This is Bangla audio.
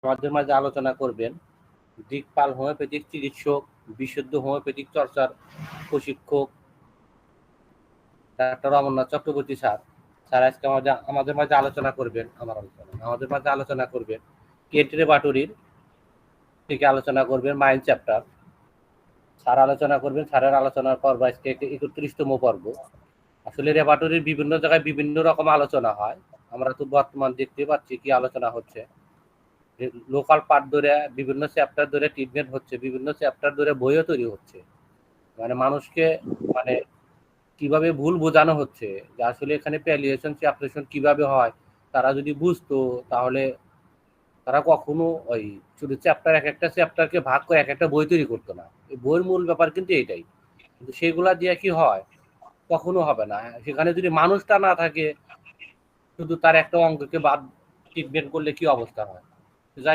আমাদের মাঝে আলোচনা করবেন দিকপাল হোমিওপ্যাথিক চিকিৎসক, বিশুদ্ধ হোমিওপ্যাথিক চর্চার প্রশিক্ষক doctor Amarnath Chakraborty sir. Sir আজকে আমাদের মাঝে আলোচনা করবেন আমাদের মাঝে আলোচনা করবেন কেন্টি রেপার্টরির থেকে আলোচনা করবেন মাইন্ড চ্যাপ্টার। স্যার আলোচনা করবেন, স্যারের আলোচনার পর্ব আজকে 31তম পর্ব। আসলে রেপার্টরির বিভিন্ন জায়গায় বিভিন্ন রকম আলোচনা হয়, আমরা তো বর্তমান দেখতে পাচ্ছি কি আলোচনা হচ্ছে। লোকাল পার্ট ধরে বিভিন্ন চ্যাপ্টার ধরে ট্রিটমেন্ট হচ্ছে, বিভিন্ন চ্যাপ্টার ধরে বইও তৈরি হচ্ছে। মানে মানুষকে মানে কিভাবে ভুল বোঝানো হচ্ছে যে আসলে এখানে প্যালিয়েশন অপারেশন কিভাবে হয়, তারা যদি বুঝতো তাহলে তারা কখনো ওই শুধু চ্যাপ্টার এক একটা চ্যাপ্টারকে ভাগ করে এক একটা বই তৈরি করতো না। এই বইয়ের মূল ব্যাপার কিন্তু এইটাই, কিন্তু সেগুলা দিয়ে কি হয়, কখনো হবে না। সেখানে যদি মানুষটা না থাকে, শুধু তার একটা অঙ্গকে বাদ ট্রিটমেন্ট করলে কি অবস্থা হয়।